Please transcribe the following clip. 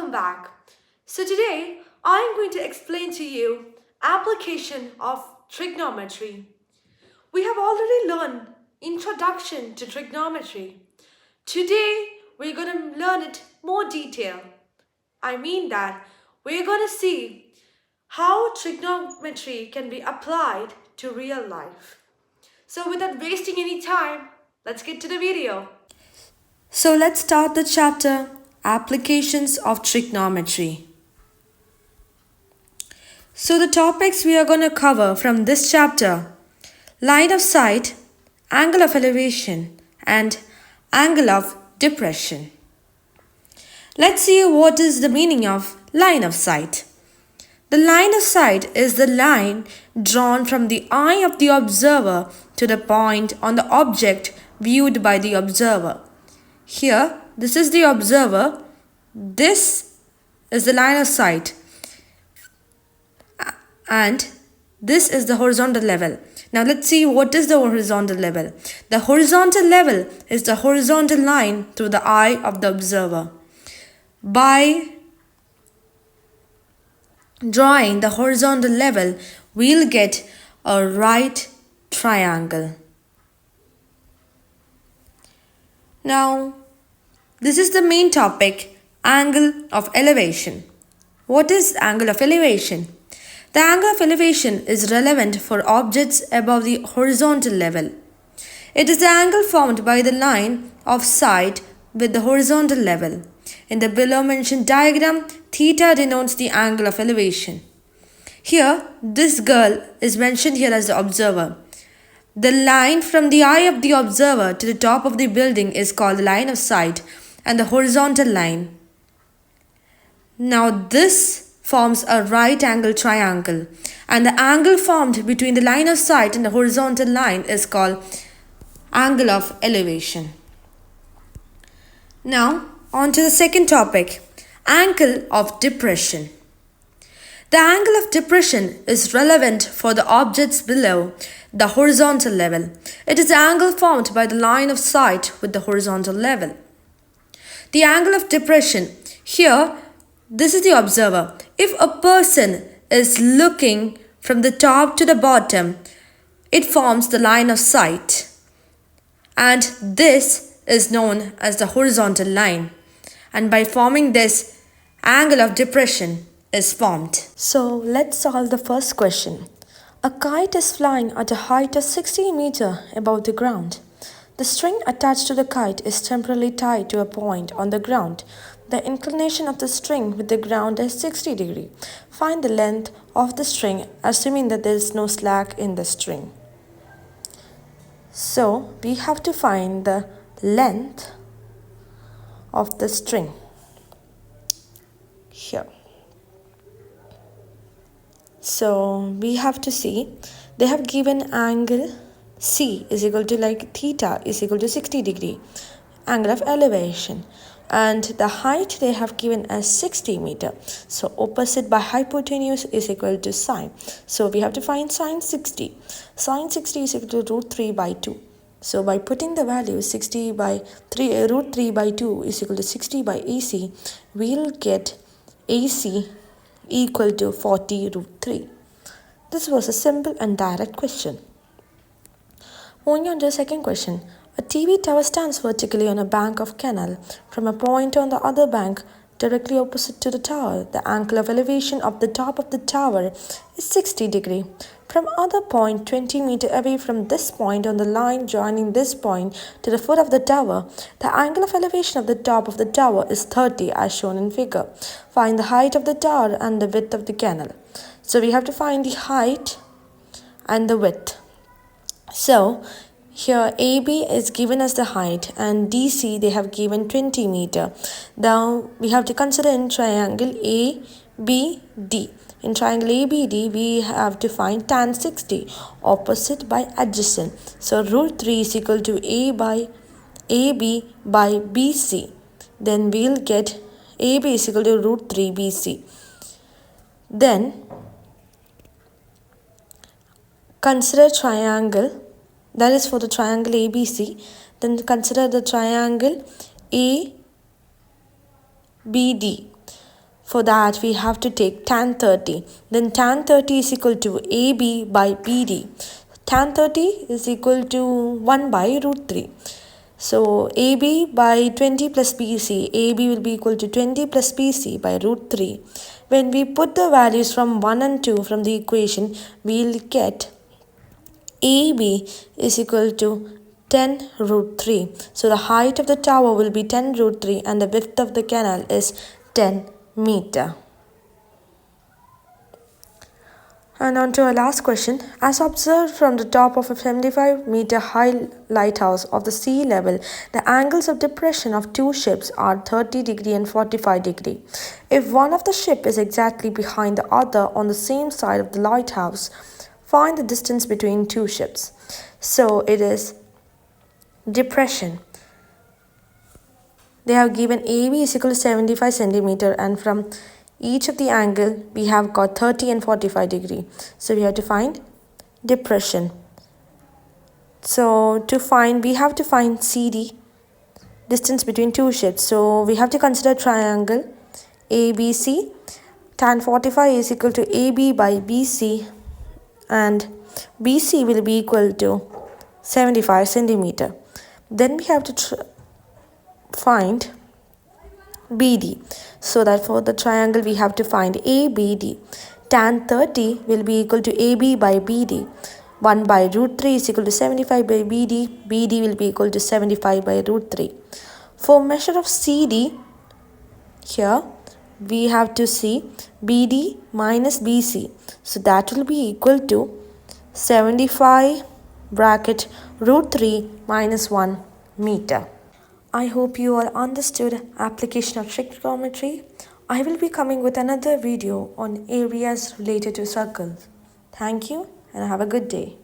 welcome back. So today I'm going to explain to you application of trigonometry. We have already learned introduction to trigonometry. Today we're going to learn it more detail. I mean that we're going to see how trigonometry can be applied to real life. So without wasting any time, let's get to the video. So let's start the chapter Applications of Trigonometry. So the topics we are going to cover from this chapter: line of sight, angle of elevation, and angle of depression. Let's see what is the meaning of line of sight. The line of sight is the line drawn from the eye of the observer to the point on the object viewed by the observer. Here, this is the observer. This is the line of sight. And this is the horizontal level. Now let's see what is the horizontal level. The horizontal level is the horizontal line through the eye of the observer. By drawing the horizontal level, we'll get a right triangle. Now, this is the main topic, angle of elevation. What is angle of elevation? The angle of elevation is relevant for objects above the horizontal level. It is the angle formed by the line of sight with the horizontal level. In the below mentioned diagram, theta denotes the angle of elevation. Here, this girl is mentioned here as the observer. The line from the eye of the observer to the top of the building is called the line of sight and the horizontal line. Now this forms a right angle triangle, and the angle formed between the line of sight and the horizontal line is called angle of elevation. Now on to the second topic, angle of depression. The angle of depression is relevant for the objects below the horizontal level. It is the angle formed by the line of sight with the horizontal level. The angle of depression, here, this is the observer. If a person is looking from the top to the bottom, it forms the line of sight. And this is known as the horizontal line. And by forming this, angle of depression is formed. So let's solve the first question. A kite is flying at a height of 60 meters above the ground. The string attached to the kite is temporarily tied to a point on the ground. The inclination of the string with the ground is 60 degrees. Find the length of the string, assuming that there is no slack in the string. So we have to find the length of the string here. So we have to see, they have given angle C is equal to like theta is equal to 60 degree, angle of elevation, and the height they have given as 60 meters. So opposite by hypotenuse is equal to sine. So we have to find sine 60. Sine 60 is equal to root 3 by 2. So by putting the value 60 by 3, root 3 by 2 is equal to 60 by AC, we'll get AC equal to 40 root 3. This was a simple and direct question. Moving on to the second question. A TV tower stands vertically on a bank of canal. From a point on the other bank directly opposite to the tower, the angle of elevation of the top of the tower is 60 degrees. From other point 20 meters away from this point on the line joining this point to the foot of the tower, the angle of elevation of the top of the tower is 30 as shown in figure. Find the height of the tower and the width of the canal. So we have to find the height and the width. So here AB is given as the height and DC they have given 20 meters. Now we have to consider in triangle ABD. In triangle ABD, we have to find tan 60, opposite by adjacent. So root 3 is equal to AB by BC. Then we'll get AB is equal to root 3 BC. Then consider triangle, that is for the triangle ABC. Then consider the triangle ABD. For that, we have to take tan 30. Then tan 30 is equal to AB by BD. Tan 30 is equal to 1 by root 3. So AB by 20 plus BC, AB will be equal to 20 plus BC by root 3. When we put the values from 1 and 2 from the equation, we will get AB is equal to 10 root 3. So the height of the tower will be 10 root 3 and the width of the canal is 10 meter. And on to our last question. As observed from the top of a 75-meter high lighthouse of the sea level, the angles of depression of two ships are 30 degree and 45 degree. If one of the ship is exactly behind the other on the same side of the lighthouse, find the distance between two ships. So it is depression. They have given AB is equal to 75 centimeter, and from each of the angle we have got 30 and 45 degree. So we have to find depression. So we have to find CD, distance between two ships. So we have to consider triangle ABC. Tan 45 is equal to AB by BC, and BC will be equal to 75 centimeter. Then we have to find BD. So that for the triangle we have to find ABD. Tan 30 will be equal to AB by BD. 1 by root 3 is equal to 75 by BD. BD will be equal to 75 by root 3. For measure of CD, here we have to see BD minus BC. So that will be equal to 75 bracket root 3 minus 1 meter. I hope you all understood application of trigonometry. I will be coming with another video on areas related to circles. Thank you and have a good day.